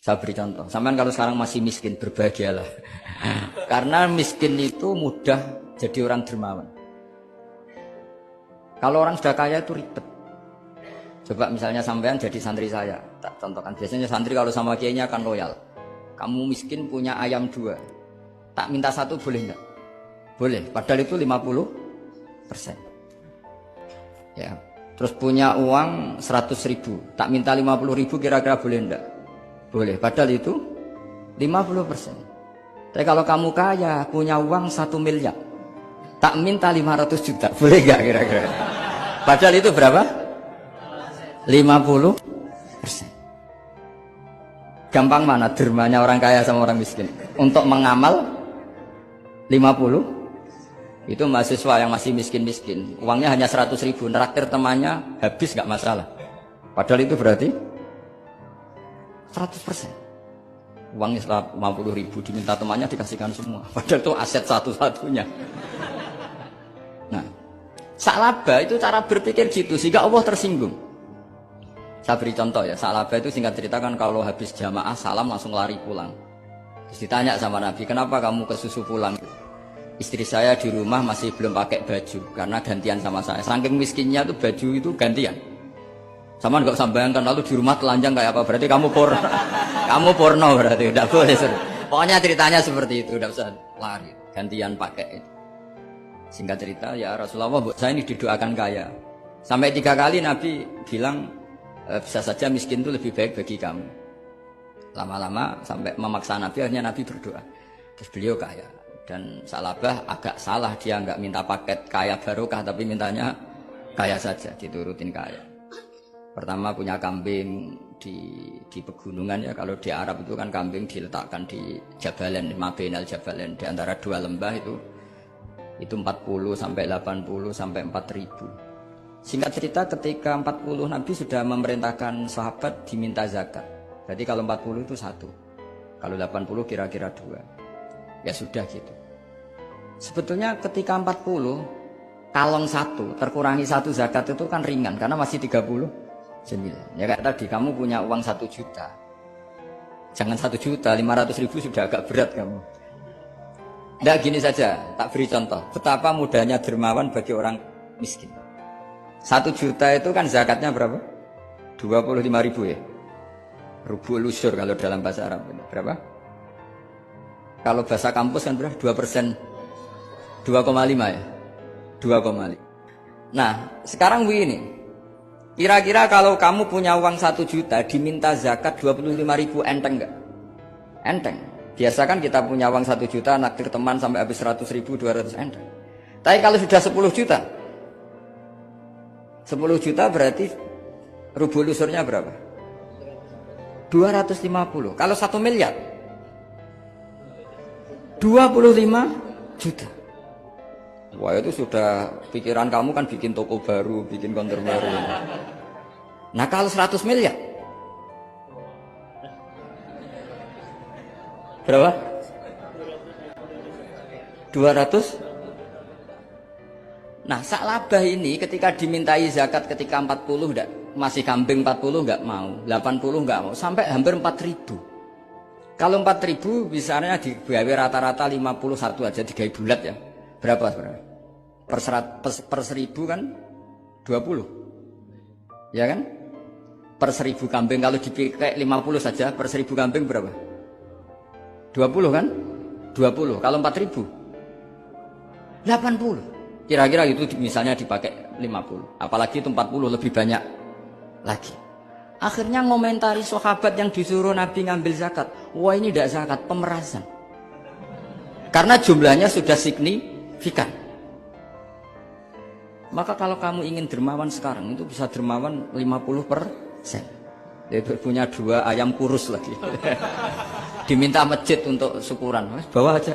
Saya beri contoh. Sampean kalau sekarang masih miskin, berbahagialah. Karena miskin itu mudah jadi orang dermawan. Kalau orang sudah kaya itu ribet. Coba misalnya sampean jadi santri saya, tak contohkan. Biasanya santri kalau sama kiainya akan loyal. Kamu miskin punya ayam 2, tak minta 1 boleh enggak? Boleh, padahal itu 50%. Ya. Terus punya uang 100.000, tak minta 50.000 kira-kira boleh enggak? Boleh, padahal itu 50%. Tapi kalau kamu kaya, punya uang 1 miliar, tak minta 500 juta, boleh enggak kira-kira? Padahal itu berapa? 50%. Gampang mana dermanya orang kaya sama orang miskin? Untuk mengamal 50, itu mahasiswa yang masih miskin-miskin, uangnya hanya 100.000, neraktir temannya habis nggak masalah. Padahal itu berarti 100%. Uangnya 50.000 diminta temannya dikasihkan semua. Padahal itu aset satu-satunya. Nah, Sa'labah itu cara berpikir gitu sehingga Allah tersinggung. Saya beri contoh ya, Sa'labah itu singkat cerita kan kalau habis jamaah salam langsung lari pulang. Terus ditanya sama Nabi, kenapa kamu kesusu pulang? Istri saya di rumah masih belum pakai baju karena gantian sama saya. Saking miskinnya tuh baju itu gantian. Sama nggak usah bayangkan lalu di rumah telanjang kayak apa? Berarti kamu porno. Kamu porno berarti udah boleh. Pokoknya ceritanya seperti itu, udah usah lari, gantian pakai. Singkat cerita, ya Rasulullah, saya ini didoakan kaya. Sampai 3 kali Nabi bilang, bisa saja miskin itu lebih baik bagi kamu. Lama-lama sampai memaksa Nabi, akhirnya Nabi berdoa. Terus beliau kaya. Dan Sa'labah agak salah, dia nggak minta paket kaya barokah, tapi mintanya kaya saja, diturutin kaya. Pertama punya kambing di pegunungan ya, kalau di Arab itu kan kambing diletakkan di Jabalen, Mabainal Jabalen, di antara 2 lembah itu 40 sampai 80 sampai 4.000. Singkat cerita ketika 40 Nabi sudah memerintahkan sahabat diminta zakat. Berarti kalau 40 itu 1, kalau 80 kira-kira 2. Ya sudah gitu. Sebetulnya ketika 40 kalong 1 terkurangi 1 zakat itu kan ringan karena masih 39. Ya kayak tadi kamu punya uang 1 juta. Jangan 1 juta, 500.000 sudah agak berat kamu. Nggak, gini saja, tak beri contoh. Betapa mudahnya dermawan bagi orang miskin. 1 juta itu kan zakatnya berapa? 25.000 ya. Rubu lusur kalau dalam bahasa Arab. Berapa? Kalau bahasa kampus kan berapa? 2%. 2,5 ya. 2,5. Nah, sekarang begini. Kira-kira kalau kamu punya uang 1 juta diminta zakat 25.000 enteng enggak? Enteng. Biasa kan kita punya uang 1 juta naktir teman sampai habis 100.000, 200 enteng. Tapi kalau sudah 10 juta 10 juta berarti rubuh lusurnya berapa? 250. Kalau 1 miliar 25 juta. Wah, itu sudah pikiran kamu kan bikin toko baru, bikin konter baru. Nah, kalau 100 miliar berapa? 200. Nah, Sa'labah ini ketika dimintai zakat ketika 40 enggak, masih kambing 40 enggak mau, 80 enggak mau, sampai hampir 4.000. Kalau 4.000 misalnya digawe rata-rata 51 aja, digawe bulat ya. Berapa sebenarnya? Per 1.000 kan 20. Ya kan? Per 1.000 kambing kalau dipakai 50 saja, per 1.000 kambing berapa? 20 kan? 20. Kalau 4.000 80. Kira-kira itu misalnya dipakai 50. Apalagi itu 40 lebih banyak lagi. Akhirnya ngomentari sahabat yang disuruh Nabi ngambil zakat. Wah, ini tidak zakat, pemerasan. Karena jumlahnya sudah signifikan. Maka kalau kamu ingin dermawan sekarang, itu bisa dermawan 50%. Itu punya 2 ayam kurus lagi. Diminta masjid untuk syukuran. Bawa aja.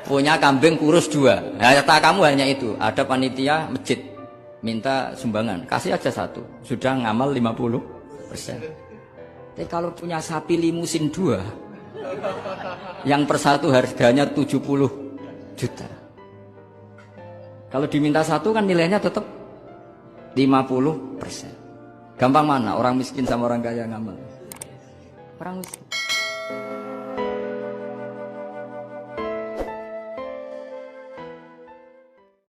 Punya kambing kurus 2. Nah, kamu hanya itu. Ada panitia masjid. Minta sumbangan, kasih aja 1, sudah ngamal 50%. Tapi kalau punya sapi limusin 2, yang per 1 harganya 70 juta. Kalau diminta 1 kan nilainya tetap 50%. Gampang mana orang miskin sama orang kaya ngamal? Orang miskin.